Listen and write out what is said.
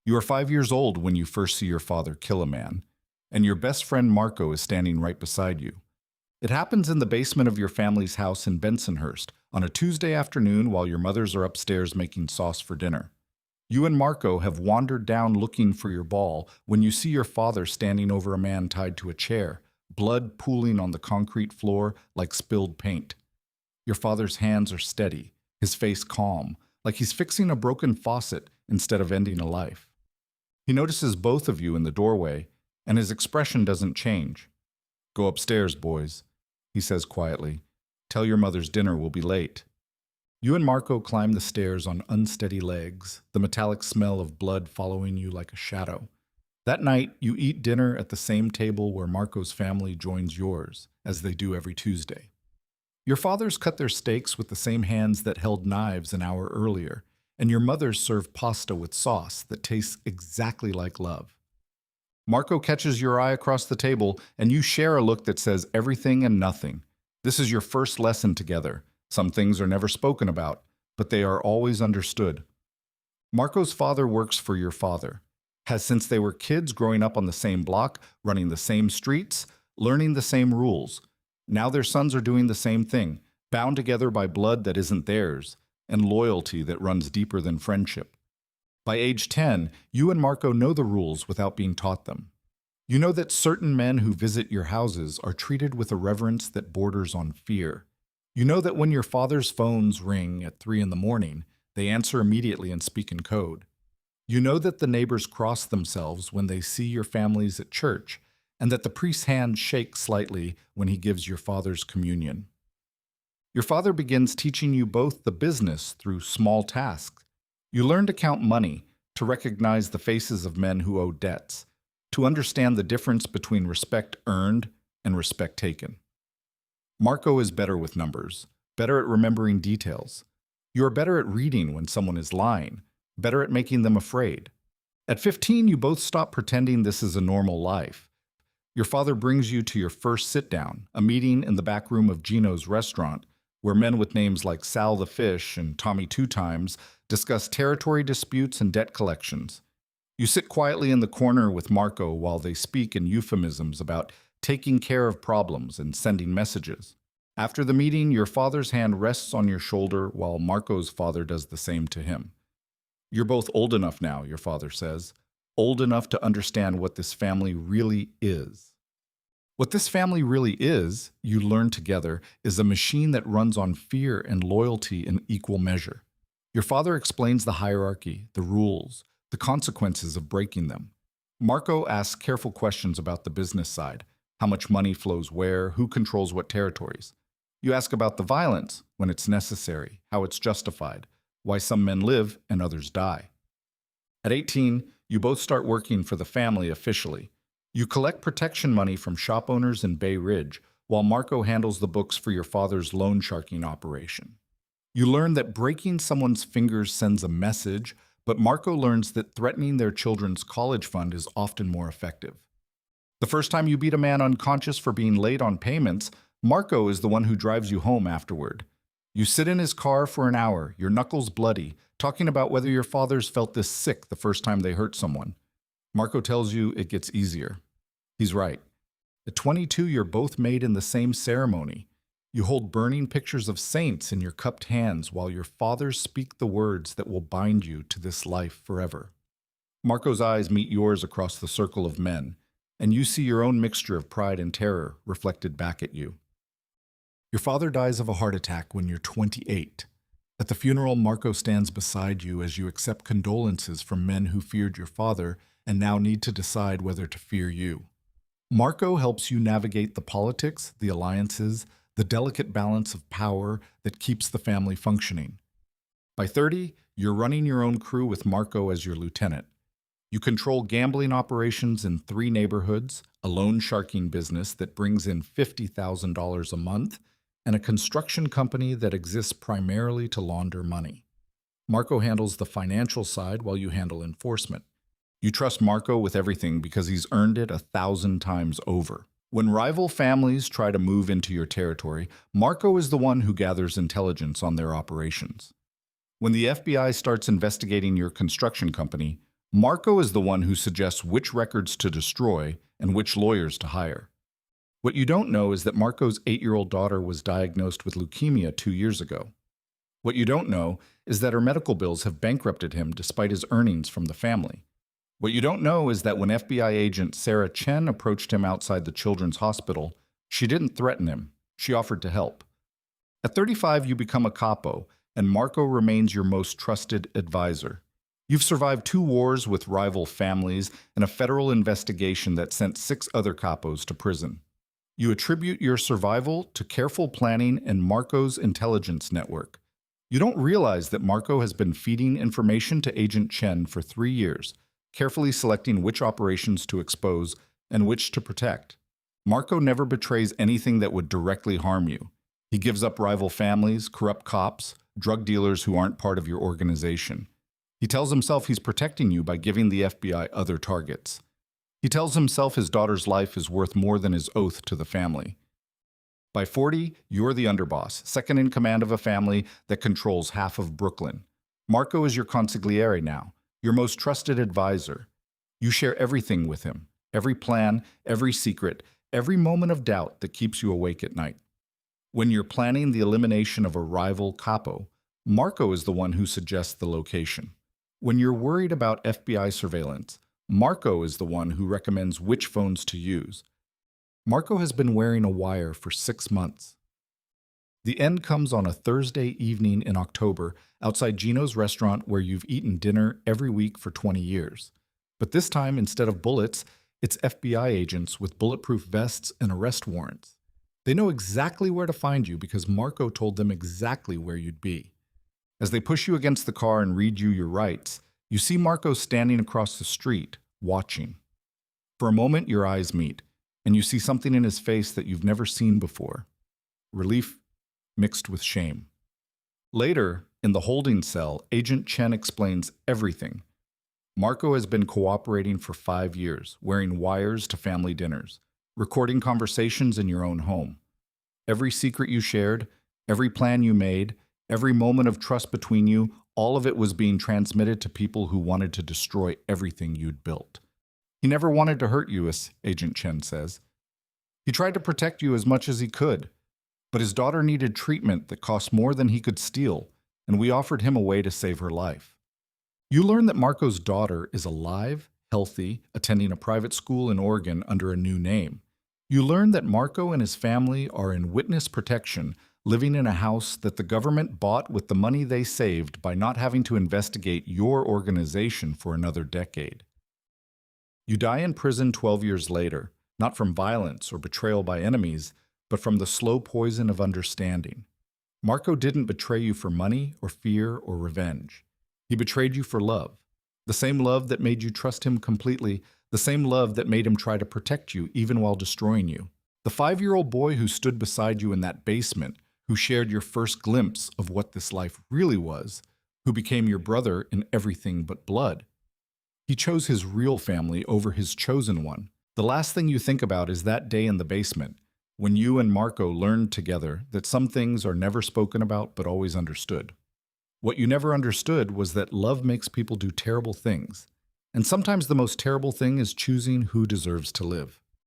You are 5 years old when you first see your father kill a man, and your best friend Marco is standing right beside you. It happens in the basement of your family's house in Bensonhurst on a Tuesday afternoon while your mothers are upstairs making sauce for dinner. You and Marco have wandered down looking for your ball when you see your father standing over a man tied to a chair, blood pooling on the concrete floor like spilled paint. Your father's hands are steady, his face calm, like he's fixing a broken faucet instead of ending a life. He notices both of you in the doorway, and his expression doesn't change. "Go upstairs, boys," he says quietly. "Tell your mother's dinner will be late." You and Marco climb the stairs on unsteady legs, the metallic smell of blood following you like a shadow. That night, you eat dinner at the same table where Marco's family joins yours, as they do every Tuesday. Your fathers cut their steaks with the same hands that held knives an hour earlier, and your mothers serve pasta with sauce that tastes exactly like love. Marco catches your eye across the table, and you share a look that says everything and nothing. This is your first lesson together. Some things are never spoken about, but they are always understood. Marco's father works for your father, has since they were kids growing up on the same block, running the same streets, learning the same rules. Now their sons are doing the same thing, bound together by blood that isn't theirs, and loyalty that runs deeper than friendship. By age 10, you and Marco know the rules without being taught them. You know that certain men who visit your houses are treated with a reverence that borders on fear. You know that when your father's phones ring at 3 in the morning, they answer immediately and speak in code. You know that the neighbors cross themselves when they see your families at church, and that the priest's hand shakes slightly when he gives your father's communion. Your father begins teaching you both the business through small tasks. You learn to count money, to recognize the faces of men who owe debts, to understand the difference between respect earned and respect taken. Marco is better with numbers, better at remembering details. You are better at reading when someone is lying, better at making them afraid. At 15, you both stop pretending this is a normal life. Your father brings you to your first sit-down, a meeting in the back room of Gino's restaurant, where men with names like Sal the Fish and Tommy Two Times discuss territory disputes and debt collections. You sit quietly in the corner with Marco while they speak in euphemisms about taking care of problems and sending messages. After the meeting, your father's hand rests on your shoulder while Marco's father does the same to him. "You're both old enough now," your father says, "old enough to understand what this family really is." What this family really is, you learn together, is a machine that runs on fear and loyalty in equal measure. Your father explains the hierarchy, the rules, the consequences of breaking them. Marco asks careful questions about the business side, how much money flows where, who controls what territories. You ask about the violence, when it's necessary, how it's justified, why some men live and others die. At 18, you both start working for the family officially. You collect protection money from shop owners in Bay Ridge, while Marco handles the books for your father's loan sharking operation. You learn that breaking someone's fingers sends a message, but Marco learns that threatening their children's college fund is often more effective. The first time you beat a man unconscious for being late on payments, Marco is the one who drives you home afterward. You sit in his car for an hour, your knuckles bloody, talking about whether your fathers felt this sick the first time they hurt someone. Marco tells you it gets easier. He's right. At 22, you're both made in the same ceremony. You hold burning pictures of saints in your cupped hands while your fathers speak the words that will bind you to this life forever. Marco's eyes meet yours across the circle of men, and you see your own mixture of pride and terror reflected back at you. Your father dies of a heart attack when you're 28. At the funeral, Marco stands beside you as you accept condolences from men who feared your father and now need to decide whether to fear you. Marco helps you navigate the politics, the alliances, the delicate balance of power that keeps the family functioning. By 30, you're running your own crew with Marco as your lieutenant. You control gambling operations in 3 neighborhoods, a loan sharking business that brings in $50,000 a month, and a construction company that exists primarily to launder money. Marco handles the financial side while you handle enforcement. You trust Marco with everything because he's earned it 1,000 times over. When rival families try to move into your territory, Marco is the one who gathers intelligence on their operations. When the FBI starts investigating your construction company, Marco is the one who suggests which records to destroy and which lawyers to hire. What you don't know is that Marco's 8-year-old daughter was diagnosed with leukemia 2 years ago. What you don't know is that her medical bills have bankrupted him despite his earnings from the family. What you don't know is that when FBI agent Sarah Chen approached him outside the children's hospital, she didn't threaten him. She offered to help. At 35, you become a capo, and Marco remains your most trusted advisor. You've survived 2 wars with rival families and a federal investigation that sent 6 other capos to prison. You attribute your survival to careful planning and Marco's intelligence network. You don't realize that Marco has been feeding information to Agent Chen for 3 years, carefully selecting which operations to expose and which to protect. Marco never betrays anything that would directly harm you. He gives up rival families, corrupt cops, drug dealers who aren't part of your organization. He tells himself he's protecting you by giving the FBI other targets. He tells himself his daughter's life is worth more than his oath to the family. By 40, you're the underboss, second in command of a family that controls half of Brooklyn. Marco is your consigliere now, your most trusted advisor. You share everything with him, every plan, every secret, every moment of doubt that keeps you awake at night. When you're planning the elimination of a rival capo, Marco is the one who suggests the location. When you're worried about FBI surveillance, Marco is the one who recommends which phones to use. Marco has been wearing a wire for 6 months. The end comes on a Thursday evening in October outside Gino's restaurant where you've eaten dinner every week for 20 years. But this time, instead of bullets, it's FBI agents with bulletproof vests and arrest warrants. They know exactly where to find you because Marco told them exactly where you'd be. As they push you against the car and read you your rights, you see Marco standing across the street, watching. For a moment, your eyes meet, and you see something in his face that you've never seen before. Relief mixed with shame. Later, in the holding cell, Agent Chen explains everything. Marco has been cooperating for 5 years, wearing wires to family dinners, recording conversations in your own home. Every secret you shared, every plan you made, every moment of trust between you, all of it was being transmitted to people who wanted to destroy everything you'd built. He never wanted to hurt you, as Agent Chen says. He tried to protect you as much as he could, but his daughter needed treatment that cost more than he could steal, and we offered him a way to save her life. You learn that Marco's daughter is alive, healthy, attending a private school in Oregon under a new name. You learn that Marco and his family are in witness protection, living in a house that the government bought with the money they saved by not having to investigate your organization for another decade. You die in prison 12 years later, not from violence or betrayal by enemies, but from the slow poison of understanding. Marco didn't betray you for money or fear or revenge. He betrayed you for love. The same love that made you trust him completely, the same love that made him try to protect you even while destroying you. The 5-year-old boy who stood beside you in that basement, who shared your first glimpse of what this life really was, who became your brother in everything but blood. He chose his real family over his chosen one. The last thing you think about is that day in the basement, when you and Marco learned together that some things are never spoken about but always understood. What you never understood was that love makes people do terrible things, and sometimes the most terrible thing is choosing who deserves to live.